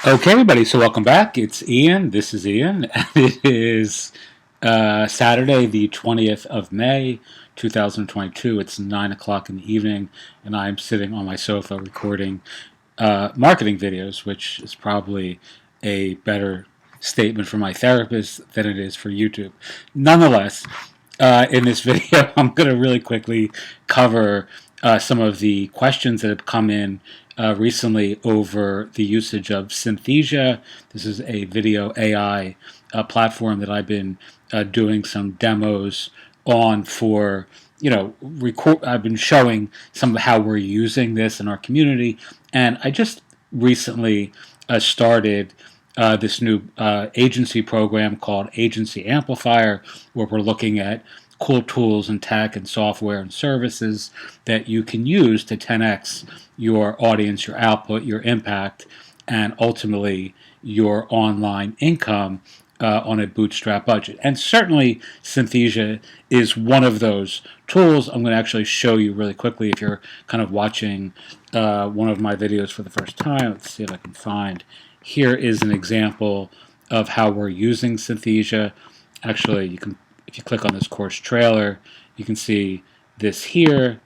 Okay, everybody, so welcome back. It's Ian. This is Ian. And it is Saturday, the 20th of May, 2022. It's 9 o'clock in the evening, and I'm sitting on my sofa recording marketing videos, which is probably a better statement for my therapist than it is for YouTube. Nonetheless, in this video, I'm going to really quickly cover some of the questions that have come in recently over the usage of Synthesia. This is a video AI platform that I've been doing some demos on for, I've been showing some of how we're using this in our community, and I just recently started this new agency program called Agency Amplifier, where we're looking at cool tools and tech and software and services that you can use to 10x your audience, your output, your impact, and ultimately your online income on a bootstrap budget. And certainly Synthesia is one of those tools. I'm going to actually show you really quickly if you're kind of watching one of my videos for the first time. Let's see if I can find. Here is an example of how we're using Synthesia. Actually, you can, if you click on this course trailer, you can see this here.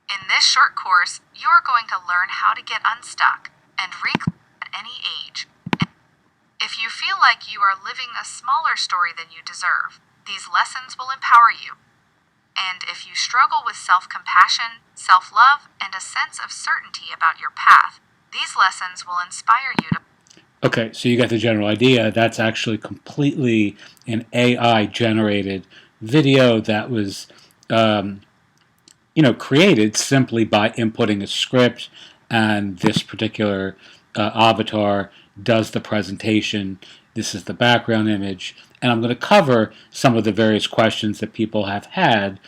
In this short course, you are going to learn how to get unstuck and reclaim at any age. If you feel like you are living a smaller story than you deserve, these lessons will empower you. And if you struggle with self-compassion, self-love, and a sense of certainty about your path, these lessons will inspire you to... Okay, so you get the general idea. That's actually completely an AI-generated video that was, created simply by inputting a script, and this particular avatar does the presentation. This is the background image, and I'm going to cover some of the various questions that people have had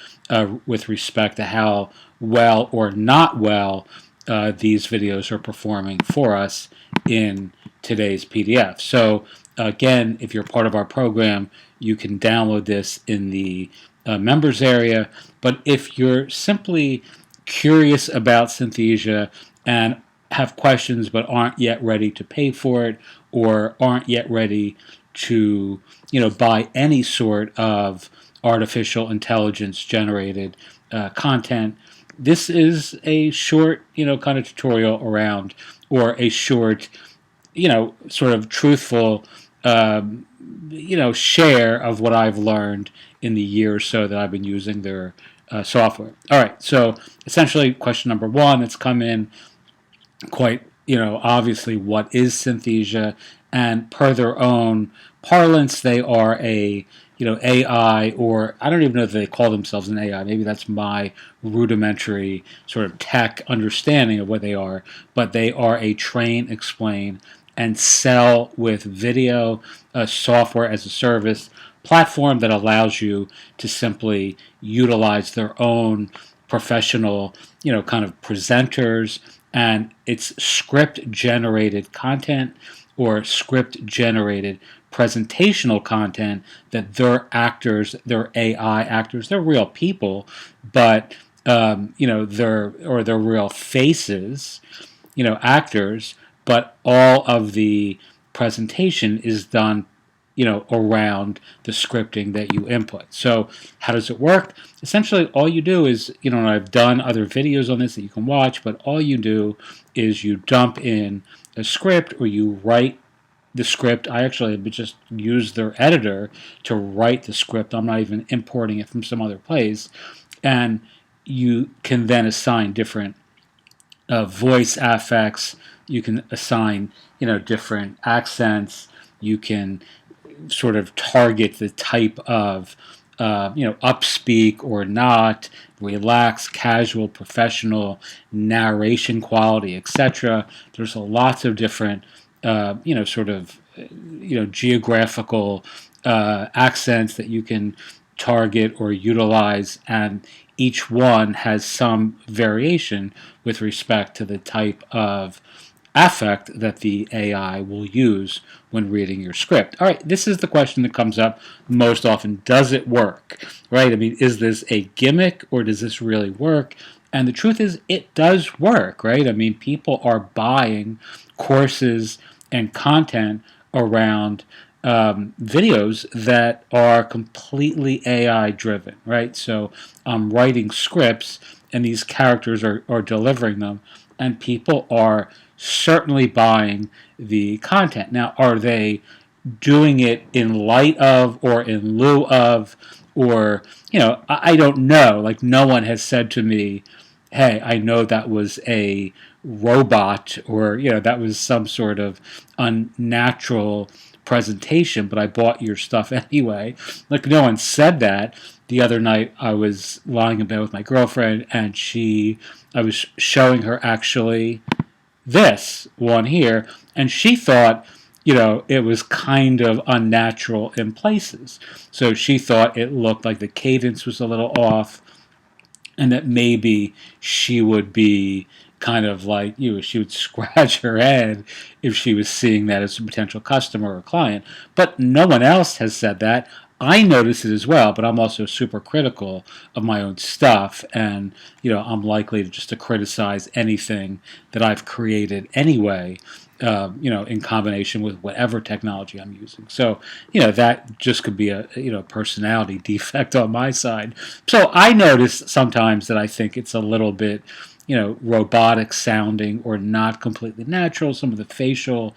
with respect to how well or not well these videos are performing for us in today's PDF. So again, if you're part of our program, you can download this in the members area. But if you're simply curious about Synthesia and have questions but aren't yet ready to pay for it, or aren't yet ready to buy any sort of artificial intelligence generated content, this is a short kind of tutorial around, or a short sort of truthful share of what I've learned in the year or so that I've been using their software. All right, so essentially question number one that's come in quite obviously, what is Synthesia? And per their own parlance, they are a AI, or I don't even know if they call themselves an AI. Maybe that's my rudimentary sort of tech understanding of what they are. But they are a train, explain, and sell with video software as a service platform that allows you to simply utilize their own professional kind of presenters, and it's script generated content or script generated presentational content that their actors, their AI actors, they're real people, but they're real faces, actors, but all of the presentation is done around the scripting that you input. So how does it work? Essentially, all you do is, and I've done other videos on this that you can watch, but all you do is you dump in a script, or you write the script. I actually just use their editor to write the script. I'm not even importing it from some other place. And you can then assign different voice affects. You can assign, different accents. You can sort of target the type of upspeak or not, relaxed, casual, professional, narration quality, etc. There's lots of different geographical accents that you can target or utilize, and each one has some variation with respect to the type of affect that the AI will use when reading your script. All right, this is the question that comes up most often. Does it work? Right? I mean, is this a gimmick, or does this really work? And the truth is, it does work, right? I mean, people are buying courses and content around videos that are completely AI driven, right? So I'm writing scripts and these characters are delivering them, and people are certainly buying the content. Now, are they doing it in light of or in lieu of, or I don't know. Like, no one has said to me, hey, I know that was a robot, or that was some sort of unnatural presentation, but I bought your stuff anyway. Like, no one said that. The other night I was lying in bed with my girlfriend, and I was showing her actually this one here, and she thought, it was kind of unnatural in places. So she thought it looked like the cadence was a little off, and that maybe she would be kind of like she would scratch her head if she was seeing that as a potential customer or client. But no one else has said that. I notice it as well, but I'm also super critical of my own stuff, and I'm likely to just to criticize anything that I've created anyway. In combination with whatever technology I'm using. So, that just could be a personality defect on my side. So I notice sometimes that I think it's a little bit, robotic sounding or not completely natural. Some of the facial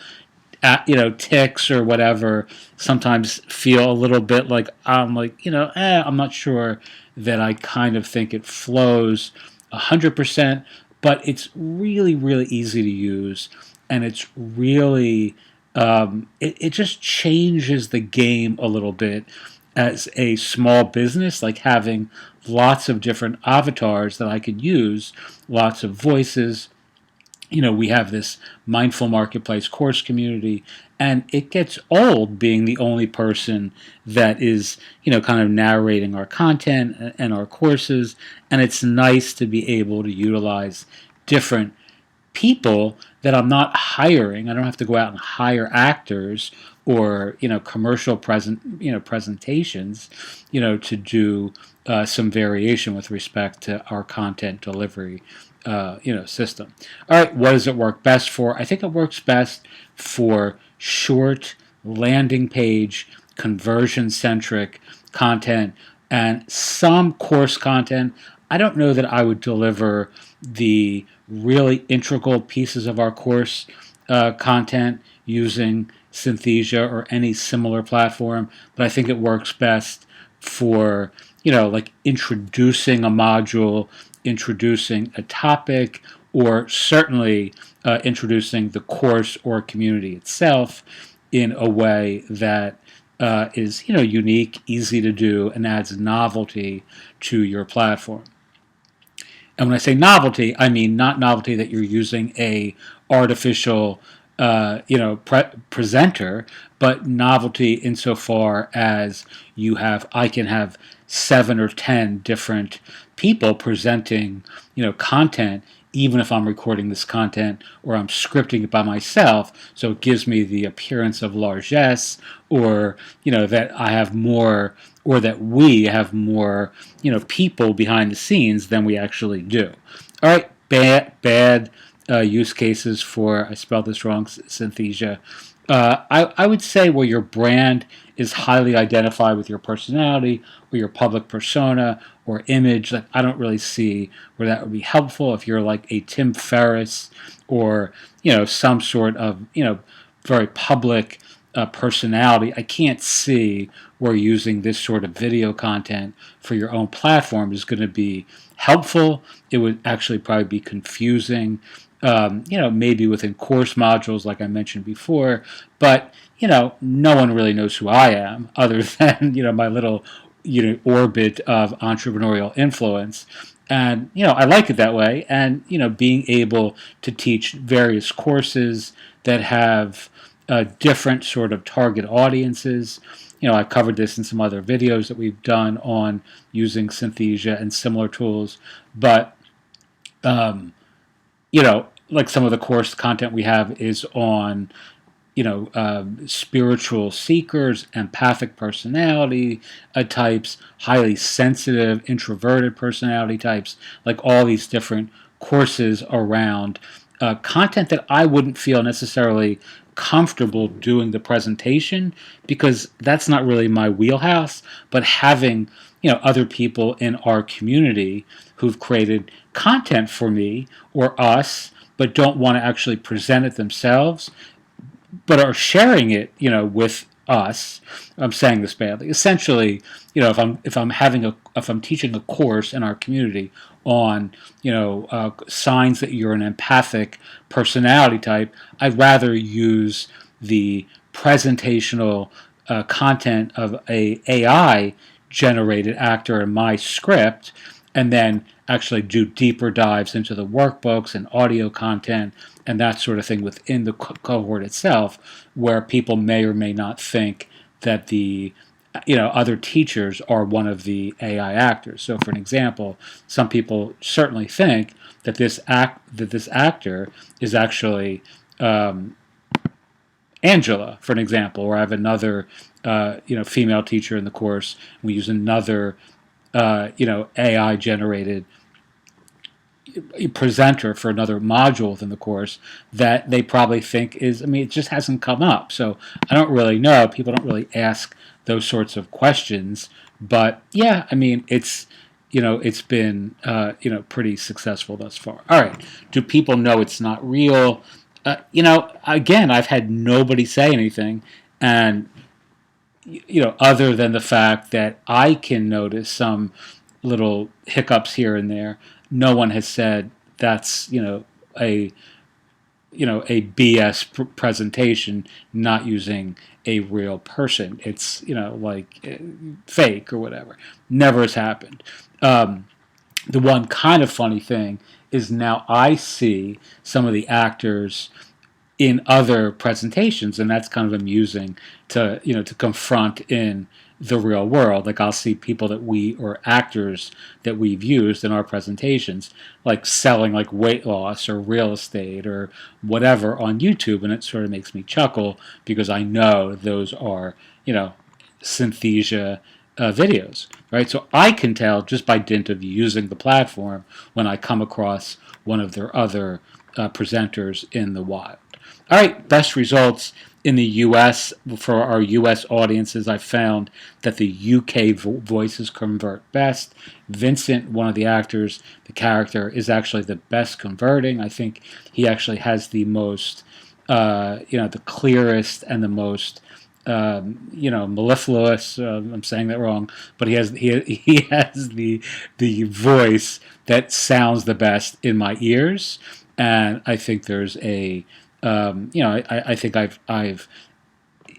ticks or whatever sometimes feel a little bit like I'm like, I'm not sure that I kind of think it flows 100%, but it's really, really easy to use, and it's really, it just changes the game a little bit as a small business, like having lots of different avatars that I could use, lots of voices. We have this mindful marketplace course community, and it gets old being the only person that is, kind of narrating our content and our courses. And it's nice to be able to utilize different people that I'm not hiring. I don't have to go out and hire actors or commercial presentations, to do some variation with respect to our content delivery system. All right, what does it work best for? I think it works best for short landing page conversion centric content and some course content. I don't know that I would deliver the really integral pieces of our course content using Synthesia or any similar platform, but I think it works best for, like introducing a module, introducing a topic, or certainly introducing the course or community itself in a way that is, unique, easy to do, and adds novelty to your platform. And when I say novelty, I mean not novelty that you're using a artificial, presenter, but novelty insofar as I can have 7 or 10 different people presenting, content, even if I'm recording this content or I'm scripting it by myself. So it gives me the appearance of largesse, or, that I have more, or that we have more, people behind the scenes than we actually do. All right, bad use cases for, I spelled this wrong, Synthesia. I would say where your brand is highly identified with your personality or your public persona or image. Like, I don't really see where that would be helpful if you're like a Tim Ferriss or some sort of very public personality. I can't see where using this sort of video content for your own platform is going to be helpful. It would actually probably be confusing. Maybe within course modules, like I mentioned before, but no one really knows who I am other than my little orbit of entrepreneurial influence. And I like it that way. And being able to teach various courses that have different sort of target audiences. I covered this in some other videos that we've done on using Synthesia and similar tools, but like some of the course content we have is on spiritual seekers, empathic personality types, highly sensitive, introverted personality types, like all these different courses around content that I wouldn't feel necessarily comfortable doing the presentation because that's not really my wheelhouse. But having other people in our community who've created content for me or us but don't want to actually present it themselves but are sharing it, with us. I'm saying this badly. Essentially, if I'm teaching a course in our community on signs that you're an empathic personality type, I'd rather use the presentational content of a AI generated actor in my script and then actually do deeper dives into the workbooks and audio content and that sort of thing within the cohort itself, where people may or may not think that the other teachers are one of the AI actors. So, for an example, some people certainly think that this actor is actually Angela, for an example, or I have another female teacher in the course. We use another AI generated presenter for another module within the course that they probably think is, I mean, it just hasn't come up. So I don't really know. People don't really ask those sorts of questions. But yeah, I mean, it's been, pretty successful thus far. All right. Do people know it's not real? Again, I've had nobody say anything. And, other than the fact that I can notice some little hiccups here and there, no one has said that's a a BS presentation, not using a real person. It's like fake or whatever. Never has happened. The one kind of funny thing is now I see some of the actors in other presentations, and that's kind of amusing to confront in the real world. Like I'll see people that we or actors that we've used in our presentations, like selling like weight loss or real estate or whatever on YouTube, and it sort of makes me chuckle because I know those are Synthesia videos, right? So I can tell just by dint of using the platform when I come across one of their other presenters in the wild. All right, best results in the U.S. For our U.S. audiences, I found that the U.K. voices convert best. Vincent, one of the actors, the character, is actually the best converting. I think he actually has the most, the clearest and the most mellifluous. I'm saying that wrong, but he has the voice that sounds the best in my ears, and I think there's a I think I've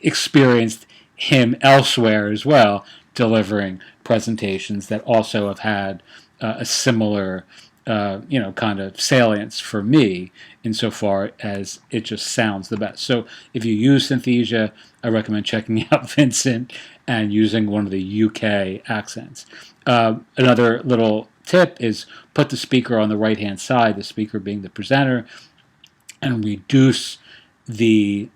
experienced him elsewhere as well, delivering presentations that also have had a similar, kind of salience for me insofar as it just sounds the best. So if you use Synthesia, I recommend checking out Vincent and using one of the UK accents. Another little tip is put the speaker on the right hand side, the speaker being the presenter, and reduce the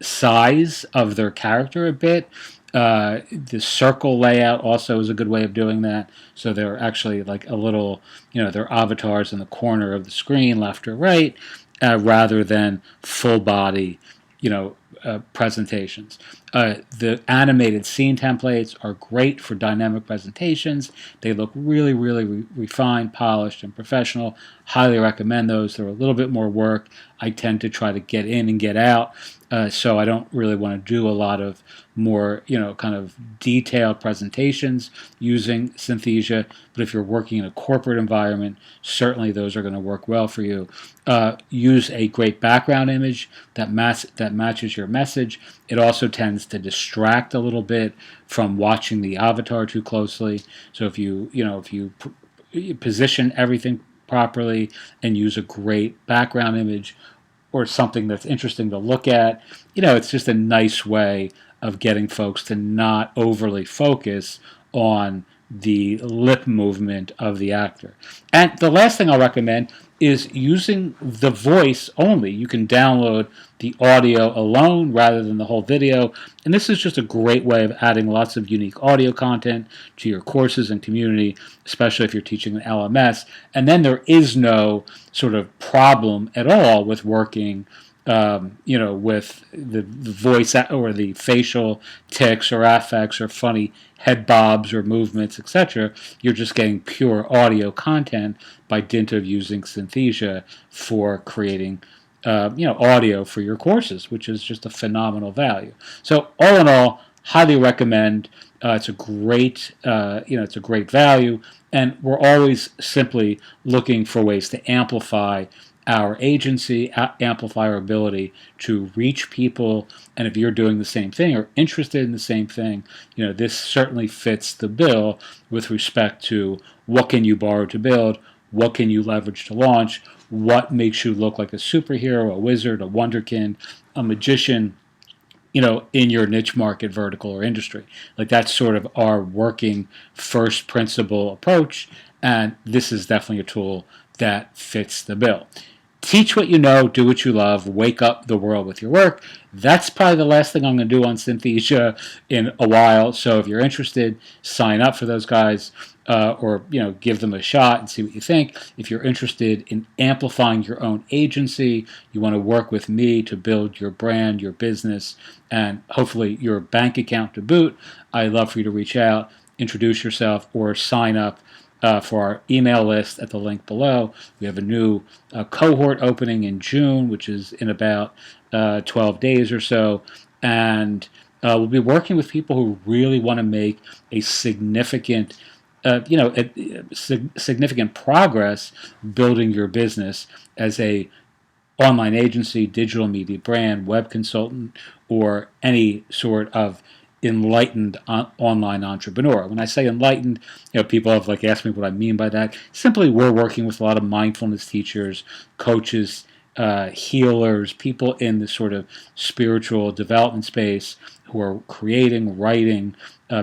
size of their character a bit. The circle layout also is a good way of doing that. So they're actually like a little, their avatars in the corner of the screen, left or right, rather than full body, presentations. The animated scene templates are great for dynamic presentations. They look really, really refined, polished, and professional. Highly recommend those. They're a little bit more work. I tend to try to get in and get out, so I don't really want to do a lot of more, kind of detailed presentations using Synthesia. But if you're working in a corporate environment, certainly those are going to work well for you. Use a great background image that matches your message. It also tends to distract a little bit from watching the avatar too closely. So if you position everything properly and use a great background image or something that's interesting to look at, it's just a nice way of getting folks to not overly focus on the lip movement of the actor. And the last thing I'll recommend is using the voice only. You can download the audio alone rather than the whole video. And this is just a great way of adding lots of unique audio content to your courses and community, especially if you're teaching an LMS. And then there is no sort of problem at all with working with the voice or the facial tics or affects or funny head bobs or movements, etc. You're just getting pure audio content by dint of using Synthesia for creating audio for your courses, which is just a phenomenal value. So all in all, highly recommend. It's a great, it's a great value, and we're always simply looking for ways to amplify our agency, amplify our ability to reach people. And if you're doing the same thing or interested in the same thing, this certainly fits the bill with respect to what can you borrow to build, what can you leverage to launch, what makes you look like a superhero, a wizard, a wonderkin, a magician, in your niche market, vertical, or industry. Like that's sort of our working first principle approach, and this is definitely a tool that fits the bill. Teach what you know, do what you love, wake up the world with your work. That's probably the last thing I'm going to do on Synthesia in a while. So if you're interested, sign up for those guys, or give them a shot and see what you think. If you're interested in amplifying your own agency, you want to work with me to build your brand, your business, and hopefully your bank account to boot, I'd love for you to reach out, introduce yourself, or sign up for our email list at the link below. We have a new cohort opening in June, which is in about 12 days or so. And we'll be working with people who really want to make a significant significant progress building your business as a online agency, digital media brand, web consultant, or any sort of enlightened online entrepreneur. When I say enlightened, people have asked me what I mean by that. Simply, we're working with a lot of mindfulness teachers, coaches, healers, people in the sort of spiritual development space who are creating, writing,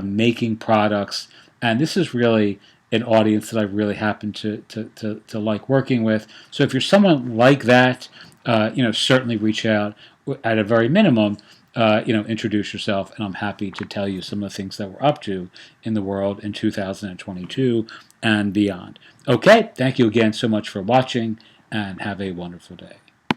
making products, and this is really an audience that I really happen to like working with. So if you're someone like that, certainly reach out. At a very minimum, introduce yourself, and I'm happy to tell you some of the things that we're up to in the world in 2022 and beyond. Okay, thank you again so much for watching, and have a wonderful day.